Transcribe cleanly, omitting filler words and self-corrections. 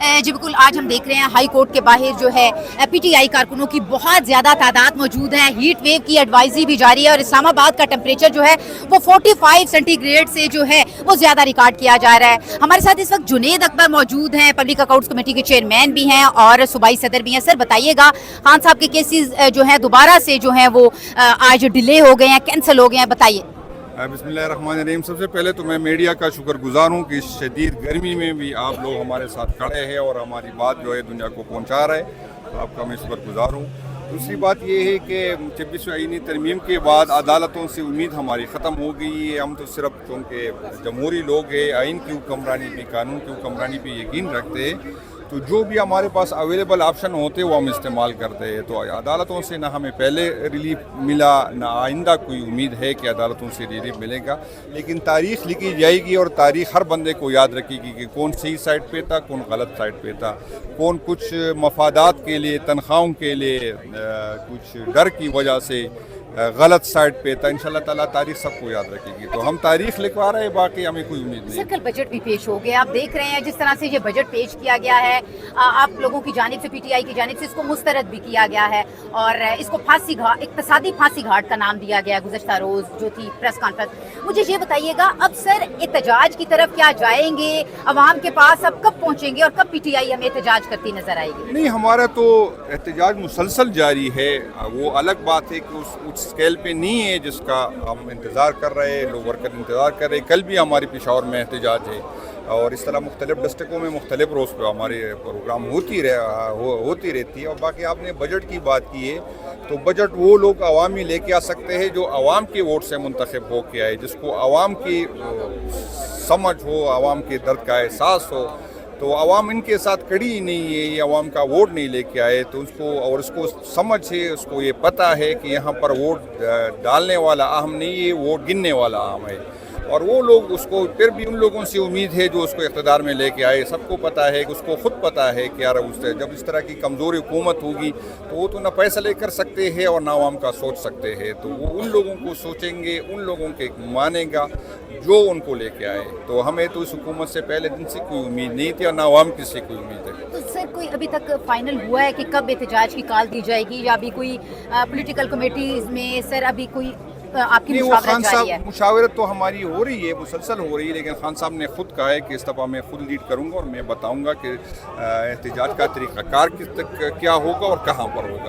जी बिल्कुल, आज हम देख रहे हैं हाई कोर्ट के बाहर जो है पीटीआई कारकुनों की बहुत ज़्यादा तादाद मौजूद है। हीट वेव की एडवाइजरी भी जारी है और इस्लामाबाद का टेम्परेचर जो है वो 45 सेंटीग्रेड से जो है वो ज़्यादा रिकॉर्ड किया जा रहा है। हमारे साथ इस वक्त जुनेद अकबर मौजूद हैं, पब्लिक अकाउंट्स कमेटी के चेयरमैन भी हैं और सूबाई सदर भी हैं। सर बताइएगा, खान साहब के केसेस जो हैं दोबारा से जो हैं वो आज डिले हो गए हैं, कैंसिल हो गए हैं, बताइए। बिस्मिल्लाहिर्रहमानिर्रहीम। सबसे पहले तो मैं मीडिया का शुक्रगुजार हूँ कि इस शदीद गर्मी में भी आप लोग हमारे साथ खड़े हैं और हमारी बात जो है दुनिया को पहुँचा रहे हैं, तो आपका मैं शुक्रगुजार हूँ। दूसरी बात ये है कि 26वीं आईनी तरमीम के बाद अदालतों से उम्मीद हमारी ख़त्म हो गई है। हम तो सिर्फ चूँकि जमहूरी लोग हैं, आइन की हुक्मरानी पे, कानून की हुक्मरानी पे यकीन रखते हैं, तो जो भी हमारे पास अवेलेबल ऑप्शन होते हैं वो हम इस्तेमाल करते हैं। तो अदालतों से ना हमें पहले रिलीफ मिला, ना आइंदा कोई उम्मीद है कि अदालतों से रिलीफ मिलेगा। लेकिन तारीख़ लिखी जाएगी और तारीख़ हर बंदे को याद रखेगी कि कौन सही साइड पे था, कौन गलत साइड पे था, कौन कुछ मफादात के लिए, तनख्वाहों के लिए, कुछ डर की वजह से गलत साइड पे था। इंशाल्लाह ताला तारीख सबको याद रखेगी। तो हम तारीख लिखवा रहे हैं, बाकी हमें कोई उम्मीद नहीं। सर कल बजट भी पेश हो गया, आप देख रहे हैं जिस तरह से ये बजट पेश किया गया है, आप लोगों की जानिब से, पीटीआई की जानिब से इसको मुस्तरद भी किया गया है और इसको फांसी घाट, इक्तसादी फांसी घाट का नाम दिया गया गुज़श्ता रोज़ जो थी प्रेस कॉन्फ्रेंस। मुझे ये बताइएगा, अब सर एहतजाज की तरफ क्या जाएंगे, अवाम के पास अब कब पहुँचेंगे और कब पीटीआई हमें एहतजाज करती नजर आएगी? नहीं, हमारा तो एहतजाज मुसलसल जारी है। वो अलग बात है कि उस स्केल पे नहीं है जिसका हम इंतज़ार कर रहे हैं, लोग वर्कर इंतज़ार कर रहे हैं। कल भी हमारी पेशावर में एहतजाज है और इस तरह मुख्तलिफ डिस्ट्रिक्टों में मुख्तलिफ रोज़ पर हमारे प्रोग्राम होती रहती है। और बाकी आपने बजट की बात की है, तो बजट वो लोग अवामी लेके आ सकते हैं जो अवाम के वोट से मुंतखब हो के आए, जिसको अवाम की समझ हो, अवाम के दर्द का एहसास हो। तो अवाम इनके साथ खड़ी ही नहीं है, ये अवाम का वोट नहीं लेके आए, तो उसको और उसको समझ है, उसको ये पता है कि यहाँ पर वोट डालने वाला अहम नहीं है, वोट गिनने वाला अहम है। और वो लोग उसको, फिर भी उन लोगों से उम्मीद है जो उसको इक़्तिदार में लेके आए। सबको पता है कि उसको ख़ुद पता है कि यार उससे जब इस तरह की कमज़ोर हुकूमत होगी तो वो तो ना फैसले कर सकते हैं और ना अवाम का सोच सकते हैं। तो वो उन लोगों को सोचेंगे, उन लोगों के मानेगा जो उनको लेके आए। तो हमें तो इस हुकूमत से पहले दिन से कोई उम्मीद नहीं थी और ना अवाम की से कोई उम्मीद है। तो सर कोई अभी तक फाइनल हुआ है कि कब एहतजाज की कॉल दी जाएगी, या अभी कोई पॉलिटिकल कमेटीज़ में सर अभी कोई आपकी मुशावरत जारी है? मुशावरत तो हमारी हो रही है, मुसलसल हो रही है, लेकिन खान साहब ने खुद कहा है कि इस दफ़ा मैं खुद लीड करूंगा और मैं बताऊंगा कि एहतजाज का तरीक़ाकार किस तक क्या होगा और कहाँ पर होगा।